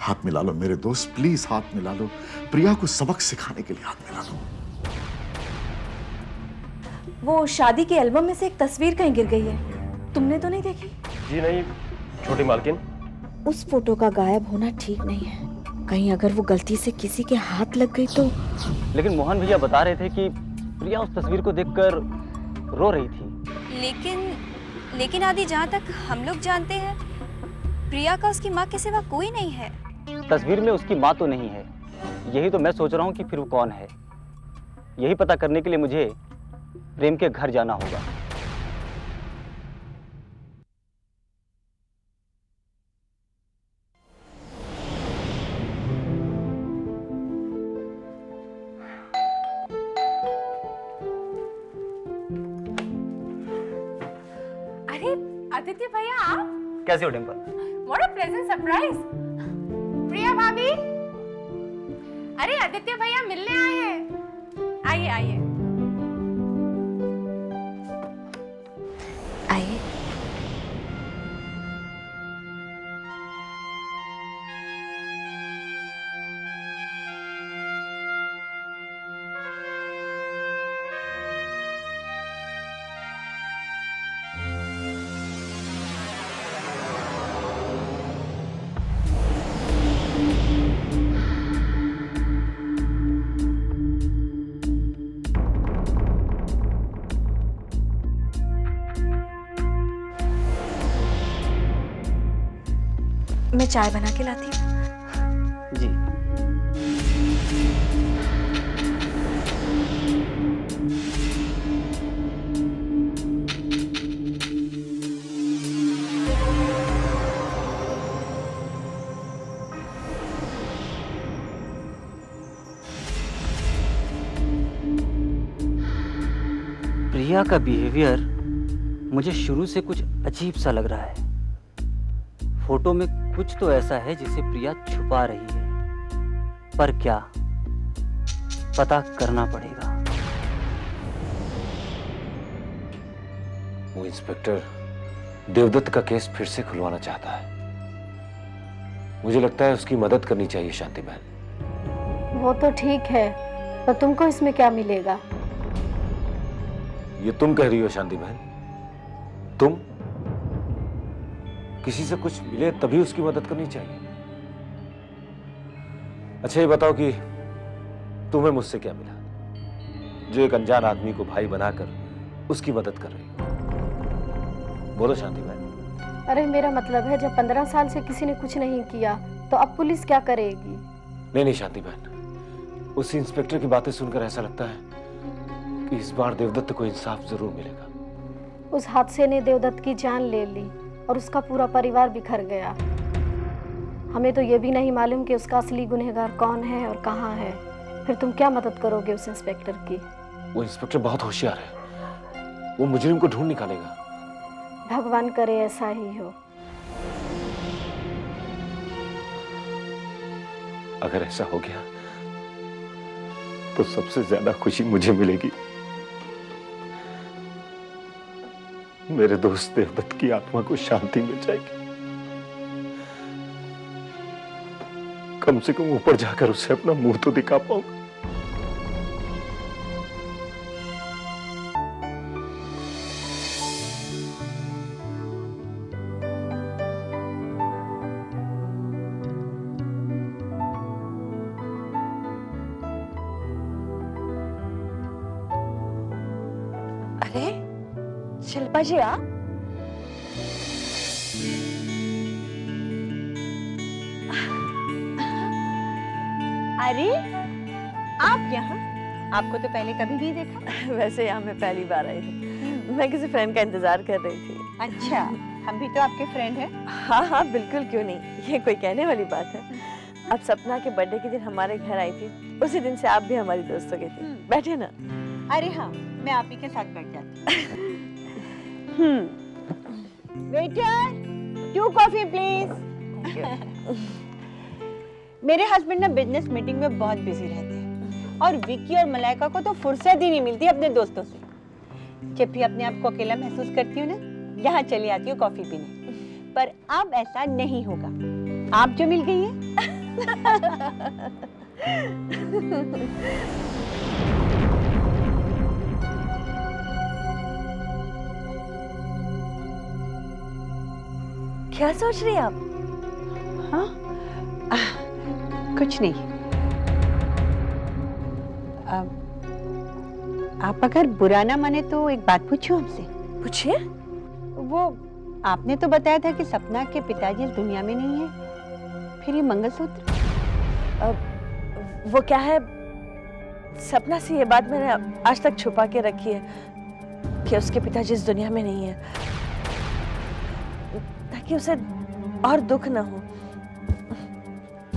हाथ मिला लो मेरे दोस्त, प्लीज हाथ मिला लो। प्रिया को सबक सिखाने के लिए हाथ मिला लो। वो शादी के एल्बम में से एक तस्वीर कहीं गिर गई है, तुमने तो नहीं देखी? जी नहीं छोटी मालकिन। उस फोटो का गायब होना ठीक नहीं है, कहीं अगर वो गलती से किसी के हाथ लग गई तो। लेकिन मोहन भैया बता रहे थे कि प्रिया उस तस्वीर को देखकर रो रही थी। लेकिन आदि, जहाँ तक हम लोग जानते हैं प्रिया का उसकी माँ के सिवा कोई नहीं है। तस्वीर में उसकी माँ तो नहीं है, यही तो मैं सोच रहा हूँ कि फिर वो कौन है। यही पता करने के लिए मुझे प्रेम के घर जाना होगा। अरे आदित्य भैया, आप कैसे हो Dimple? What a pleasant surprise. Priya भाभी, अरे आदित्य भैया मिलने आए हैं। आइए आइए आइए। मैं चाय बना के लाती हूँ। जी। प्रिया का बिहेवियर मुझे शुरू से कुछ अजीब सा लग रहा है। फोटो में कुछ तो ऐसा है जिसे प्रिया छुपा रही है, पर क्या, पता करना पड़ेगा। वो इंस्पेक्टर देवदत्त का केस फिर से खुलवाना चाहता है। मुझे लगता है उसकी मदद करनी चाहिए शांति बहन। वो तो ठीक है, पर तुमको इसमें क्या मिलेगा? ये तुम कह रही हो शांति बहन? तुम? किसी से कुछ मिले तभी उसकी मदद करनी चाहिए। अच्छा ये बताओ कि तुम्हें मुझसे क्या मिला जो एक अनजान आदमी को भाई बनाकर उसकी मदद कर रही हो? बोलो शांति बहन। अरे मेरा मतलब है, जब 15 साल से किसी ने कुछ नहीं किया तो अब पुलिस क्या करेगी? नहीं शांति बहन, उस इंस्पेक्टर की बातें सुनकर ऐसा लगता है कि इस बार देवदत्त को इंसाफ जरूर मिलेगा। उस हादसे ने देवदत्त की जान ले ली और उसका पूरा परिवार बिखर गया। हमें तो ये भी नहीं मालूम कि उसका असली गुनहगार कौन है और कहाँ है। फिर तुम क्या मदद करोगे उस इंस्पेक्टर की? वो इंस्पेक्टर बहुत होशियार है, वो मुजरिम को ढूंढ निकालेगा। भगवान करे ऐसा ही हो। अगर ऐसा हो गया तो सबसे ज्यादा खुशी मुझे मिलेगी। मेरे दोस्त देवदत्त की आत्मा को शांति मिल जाएगी। कम से कम ऊपर जाकर उसे अपना मुंह तो दिखा पाऊंगा। अरे शिल्पा जी, आप? अरे आप यहाँ? आपको तो पहले कभी नहीं देखा। वैसे यहाँ मैं पहली बार आई हूँ, मैं किसी फ्रेंड का इंतजार कर रही थी। अच्छा, हम भी तो आपके फ्रेंड हैं। हाँ हाँ बिल्कुल, क्यों नहीं, ये कोई कहने वाली बात है। अब सपना के बर्थडे के दिन हमारे घर आई थी, उसी दिन से आप भी हमारी दोस्त हो गई थी। बैठे ना। अरे हाँ, मैं आप ही के साथ बैठ जाती हूँ। Waiter, 2 coffee please. मेरे हस्बैंड ना बिजनेस मीटिंग में बहुत बिजी रहते हैं और विक्की और मलाइका को तो फुर्सत ही नहीं मिलती अपने दोस्तों से। जब भी अपने आप को अकेला महसूस करती हूँ ना, यहाँ चली आती हूँ कॉफी पीने। पर अब ऐसा नहीं होगा। आप जो मिल गई है। क्या सोच रही हैं आप? हाँ कुछ नहीं। आप अगर बुरा ना माने तो एक बात पूछूं आपसे? पूछिए। वो आपने तो बताया था कि सपना के पिताजी इस दुनिया में नहीं है, फिर ये मंगलसूत्र? वो क्या है, सपना से ये बात मैंने आज तक छुपा के रखी है कि उसके पिताजी इस दुनिया में नहीं है, ताकि उसे और दुख ना हो,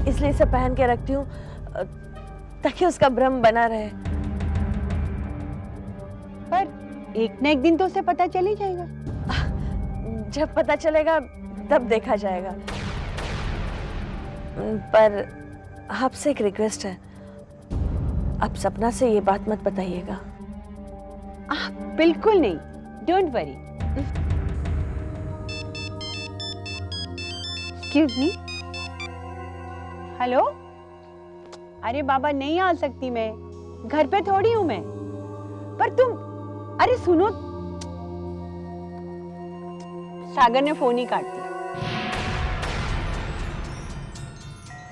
इसलिए इसे पहन के रखती हूँ ताकि उसका भ्रम बना रहे। पर एक न एक दिन तो उसे पता चल ही जाएगा। जब पता चलेगा तब देखा जाएगा। पर आपसे एक रिक्वेस्ट है, आप सपना से ये बात मत बताइएगा। बिल्कुल नहीं, don't worry. Excuse me. Hello. अरे बाबा नहीं आ सकती मैं, घर पे थोड़ी हूं मैं। पर तुम, अरे सुनो, सागर ने फोन ही काट दिया।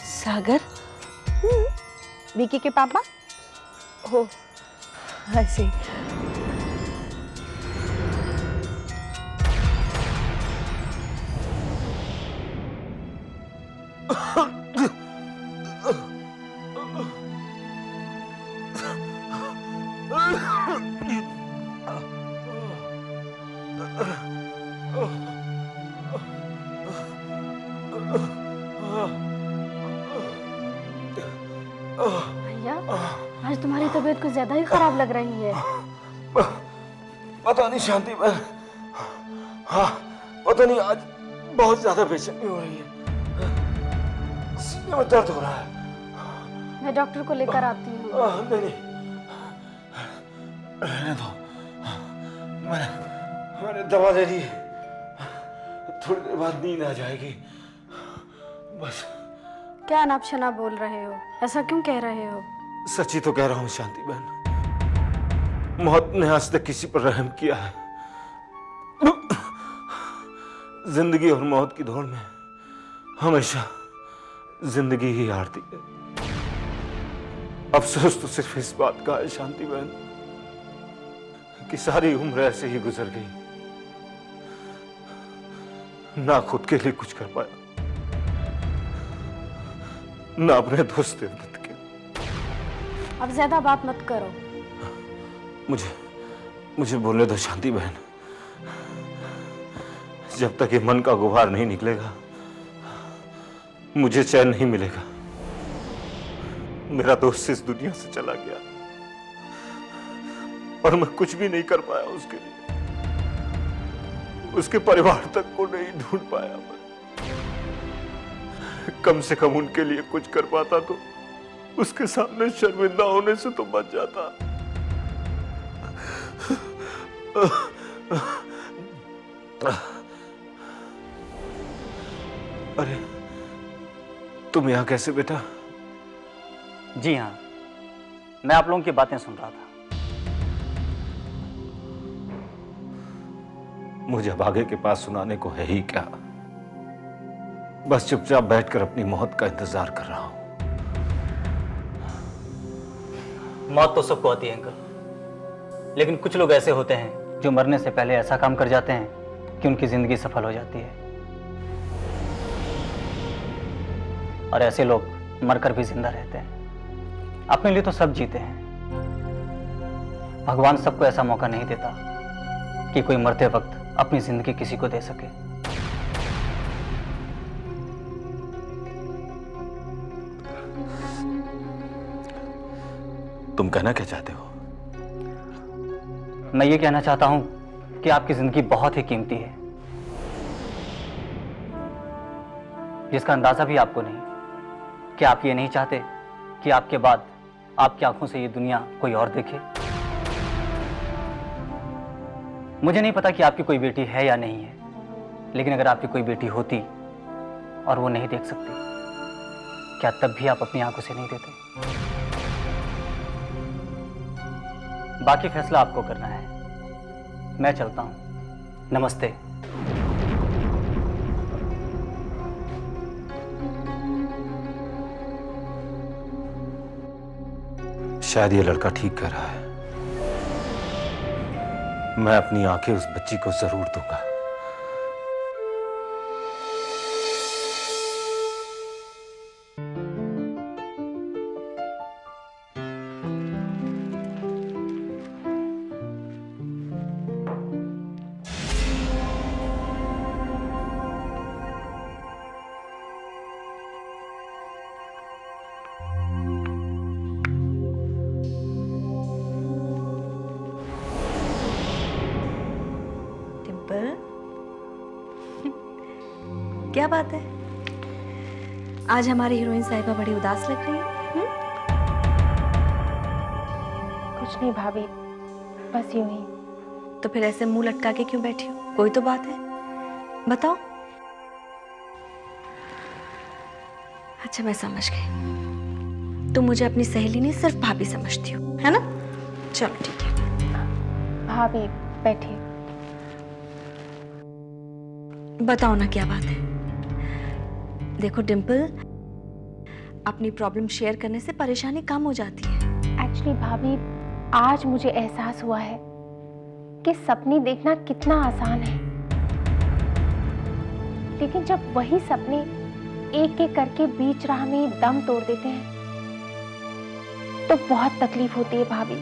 सागर? विकी के पापा। हो, ऐसे। भैया, आज तुम्हारी तबीयत कुछ ज्यादा ही खराब लग रही है। पता नहीं शांति बहन, हाँ पता नहीं आज बहुत ज्यादा बेचैनी हो रही है, सीने में दर्द हो रहा है। मैं डॉक्टर को लेकर आती हूँ। नहीं नहीं, रहने दो, मैंने दवा ले ली, थोड़ी देर बाद नींद आ जाएगी बस। क्या अनाप शनाप बोल रहे हो? ऐसा क्यों कह रहे हो? सच्ची तो कह रहा हूँ शांति बहन, मौत ने आज तक किसी पर रहम किया है। जिंदगी और मौत की दौड़ में हमेशा जिंदगी ही हारती है। अफसोस तो सिर्फ इस बात का है शांति बहन कि सारी उम्र ऐसे ही गुजर गई, ना खुद के लिए कुछ कर पाया, ना अपने दोस्त के। अब ज्यादा बात मत करो। मुझे बोलने दो शांति बहन, जब तक ये मन का गुबार नहीं निकलेगा मुझे चैन नहीं मिलेगा। मेरा दोस्त इस दुनिया से चला गया और मैं कुछ भी नहीं कर पाया उसके लिए, उसके परिवार तक को नहीं ढूंढ पाया मैं। कम से कम उनके लिए कुछ कर पाता तो उसके सामने शर्मिंदा होने से तो बच जाता। अरे तुम यहां कैसे बेटा? जी हाँ, मैं आप लोगों की बातें सुन रहा था। मुझे अब आगे के पास सुनाने को है ही क्या, बस चुपचाप बैठकर अपनी मौत का इंतजार कर रहा हूं। मौत तो सबको आती है अंकल, लेकिन कुछ लोग ऐसे होते हैं जो मरने से पहले ऐसा काम कर जाते हैं कि उनकी जिंदगी सफल हो जाती है, और ऐसे लोग मरकर भी जिंदा रहते हैं। अपने लिए तो सब जीते हैं, भगवान सबको ऐसा मौका नहीं देता कि कोई मरते वक्त अपनी जिंदगी किसी को दे सके। तुम कहना क्या चाहते हो? मैं ये कहना चाहता हूं कि आपकी जिंदगी बहुत ही कीमती है, जिसका अंदाजा भी आपको नहीं। क्या आप ये नहीं चाहते कि आपके बाद आपकी आंखों से ये दुनिया कोई और देखे? मुझे नहीं पता कि आपकी कोई बेटी है या नहीं है, लेकिन अगर आपकी कोई बेटी होती और वो नहीं देख सकती, क्या तब भी आप अपनी आंखों से नहीं देते? बाकी फैसला आपको करना है। मैं चलता हूं। नमस्ते। शायद ये लड़का ठीक कह रहा है। मैं अपनी आंखें उस बच्ची को जरूर दूंगा। डिम्पल, क्या बात है? आज हमारी हीरोइन साहिबा बड़ी उदास लग रही है। कुछ नहीं भाभी, बस यूं ही। तो फिर ऐसे मुंह लटका के क्यों बैठी हो? कोई तो बात है, बताओ। अच्छा, मैं समझ गई। तुम मुझे अपनी सहेली नहीं, सिर्फ भाभी समझती हो, है ना? चलो ठीक है। भाभी बैठिए। बताओ ना, क्या बात है? देखो डिम्पल, अपनी प्रॉब्लम शेयर करने से परेशानी कम हो जाती है। एक्चुअली भाभी, आज मुझे एहसास हुआ है कि सपने देखना कितना आसान है, लेकिन जब वही सपने एक एक करके बीच राह में दम तोड़ देते हैं तो बहुत तकलीफ होती है भाभी,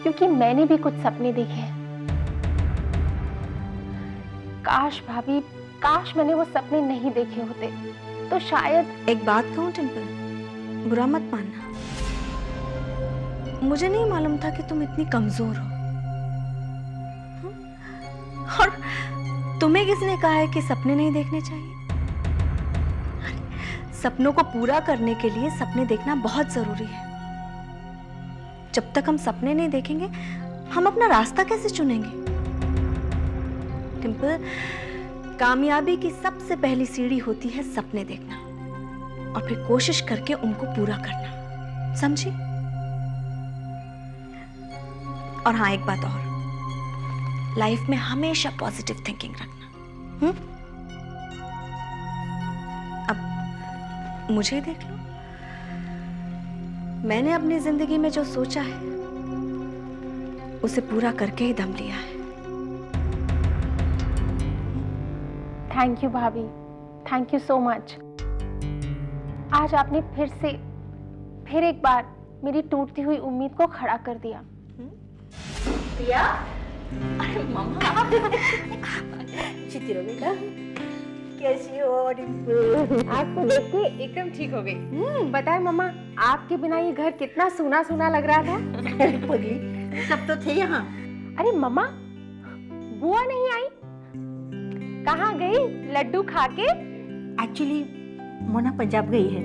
क्योंकि मैंने भी कुछ सपने देखे हैं। काश भाभी, काश मैंने वो सपने नहीं देखे होते तो शायद। एक बात कहूं डिम्पल, बुरा मत मानना, मुझे नहीं मालूम था कि तुम इतनी कमजोर हो। और तुम्हें किसने कहा है कि सपने नहीं देखने चाहिए? सपनों को पूरा करने के लिए सपने देखना बहुत जरूरी है। जब तक हम सपने नहीं देखेंगे, हम अपना रास्ता कैसे चुनेंगे? डिम्पल, कामयाबी की सबसे पहली सीढ़ी होती है सपने देखना और फिर कोशिश करके उनको पूरा करना, समझी? और हाँ, एक बात और, लाइफ में हमेशा पॉजिटिव थिंकिंग रखना। अब मुझे देख लो, मैंने अपनी जिंदगी में जो सोचा है उसे पूरा करके ही दम लिया है। थैंक यू भाभी, थैंक यू सो मच। आज आपने फिर एक बार मेरी टूटती हुई उम्मीद को खड़ा कर दिया। प्रिया, अरे मम्मा, चित्रो बेटा, कैसी हो डिम्पल? आपको देख के एकदम ठीक हो गई। बताए मम्मा, आपके बिना ये घर कितना सूना सूना लग रहा था। पगली, सब तो थे यहाँ। अरे मम्मा, बुआ नहीं आई? कहाँ गई लड्डू खा के? एक्चुअली मोना पंजाब गई है,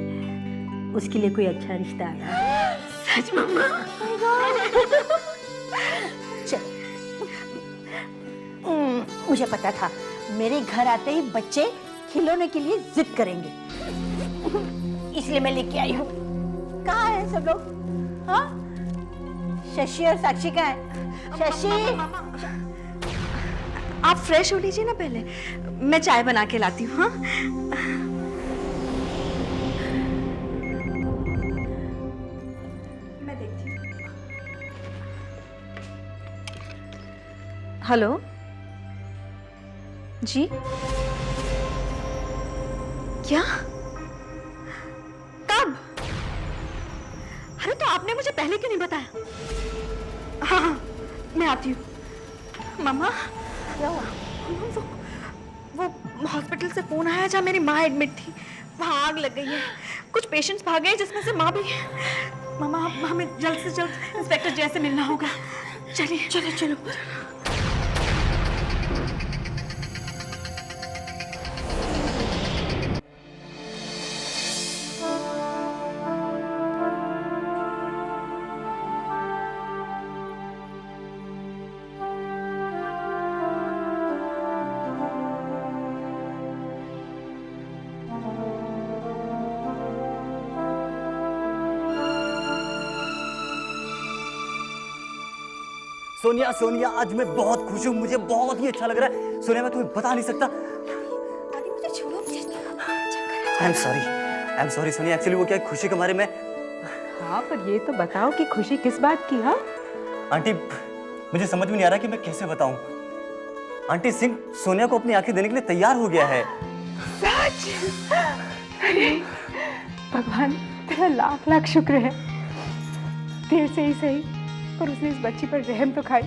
उसके लिए कोई अच्छा रिश्ता आया। सच मम्मा? चल, मुझे पता था मेरे घर आते ही बच्चे खिलौने के लिए जिद करेंगे, इसलिए मैं लेके आई हूँ। कहाँ है सब लोग? हाँ, शशि और साक्षी कहाँ है? शशि, आप फ्रेश हो लीजिए ना पहले, मैं चाय बना के लाती हूँ। हाँ, मैं देखती हूँ। हेलो जी, क्या? कब? अरे तो आपने मुझे पहले क्यों नहीं बताया? हाँ हाँ, मैं आती हूँ। मामा, क्या हुआ? वो हॉस्पिटल से फोन आया जहाँ मेरी माँ एडमिट थी, वहाँ आग लग गई है। कुछ पेशेंट्स भाग गए जिसमें से माँ भी है। मामा, हमें जल्द से जल्द इंस्पेक्टर जय से मिलना होगा। चलिए चलो चलो। सोनिया सोनिया, आज मैं बहुत खुश हूँ, मुझे बहुत ही अच्छा लग रहा है। सोनिया मैं तुम्हें बता नहीं सकता। आदि मुझे छोड़ो, मुझे आई एम सॉरी सोनिया, एक्चुअली वो क्या है, खुशी के मारे में। हाँ, पर ये तो बताओ कि खुशी किस बात की? हाँ आंटी, मुझे समझ में नहीं आ रहा कि मैं कैसे बताऊं। आंटी, सिंह सोनिया को अपनी आंखें देने के लिए तैयार हो गया है। सच? अरे भगवान, तेरा लाख लाख शुक्र है। देर से ही सही, पर उसने इस बच्ची पर रहम तो खाई।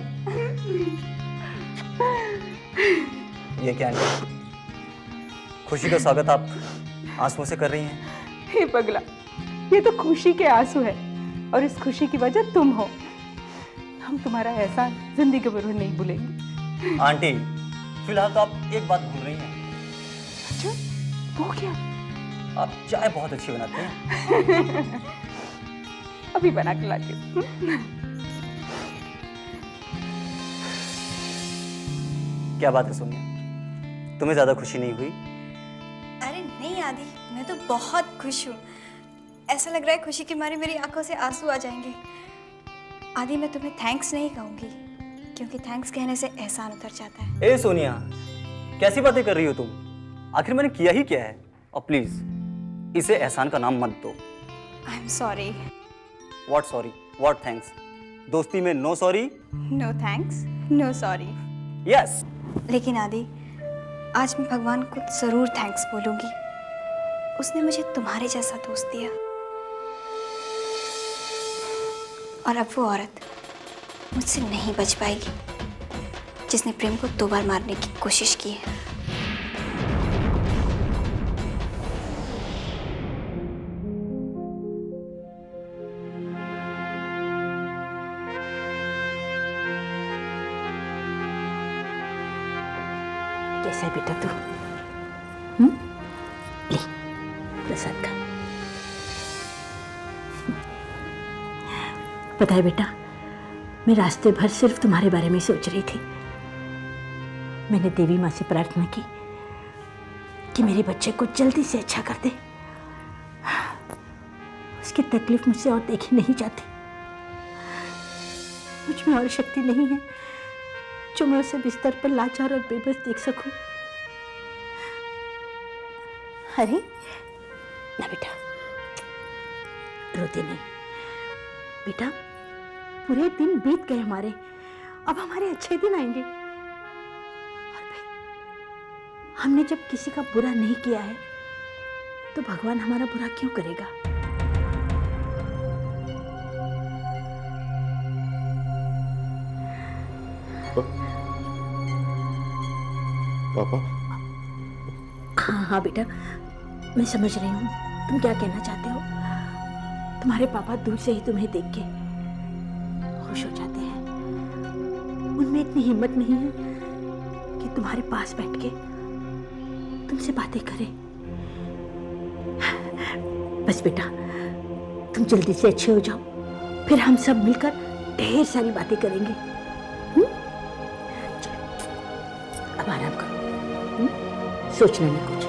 ये क्या आंटी, खुशी का स्वागत आप आंसुओं से कर रही हैं? हे पगला, ये तो खुशी के आंसू है और इस खुशी की वजह तुम हो। हम तुम्हारा एहसान जिंदगी भर नहीं भूलेंगे। आंटी, फिलहाल तो आप एक बात भूल रही हैं। अच्छा, वो क्या? आप चाय बहुत अच्छी बनाते हैं। अभी बना के लाती हूँ। क्या बात है सोनिया, तुम्हें ज्यादा खुशी नहीं हुई? अरे नहीं आदि, मैं तो बहुत खुश हूँ। ऐसा लग रहा है खुशी के मारे मेरी आंखों से आंसू आ जाएंगे। आदि, मैं तुम्हें थैंक्स नहीं कहूँगी, क्योंकि थैंक्स कहने से एहसान उतर जाता है। ए सोनिया, कैसी बातें कर रही हो तुम? आखिर मैंने किया ही क्या है? और प्लीज इसे एहसान का नाम मत दो। I am sorry. What sorry, what thanks? दोस्ती में no sorry, no thanks, no sorry. Yes. लेकिन आदि, आज मैं भगवान को जरूर थैंक्स बोलूंगी। उसने मुझे तुम्हारे जैसा दोस्त दिया। और अब वो औरत मुझसे नहीं बच पाएगी जिसने प्रेम को 2 बार मारने की कोशिश की है। कैसा है बेटा तू? ले प्रसाद खा। पता है बेटा, मैं रास्ते भर सिर्फ तुम्हारे बारे में सोच रही थी। मैंने देवी माँ से प्रार्थना की कि मेरे बच्चे को जल्दी से अच्छा कर दे। उसकी तकलीफ मुझसे और देखी नहीं जाती। मुझ में और शक्ति नहीं है जो मैं उसे बिस्तर पर लाचार और बेबस देख सकूं। अरे ना बेटा, रोते नहीं बेटा। पूरे दिन बीत गए हमारे, अब हमारे अच्छे दिन आएंगे। और फिर हमने जब किसी का बुरा नहीं किया है तो भगवान हमारा बुरा क्यों करेगा? पापा, हाँ हाँ बेटा, मैं समझ रही हूँ तुम क्या कहना चाहते हो। तुम्हारे पापा दूर से ही तुम्हें देख के खुश हो जाते हैं। उनमें इतनी हिम्मत नहीं है कि तुम्हारे पास बैठ के तुमसे बातें करें। बस बेटा, तुम जल्दी से अच्छे हो जाओ, फिर हम सब मिलकर ढेर सारी बातें करेंगे। चलो, अब आराम करो, सोचना नहीं कुछ।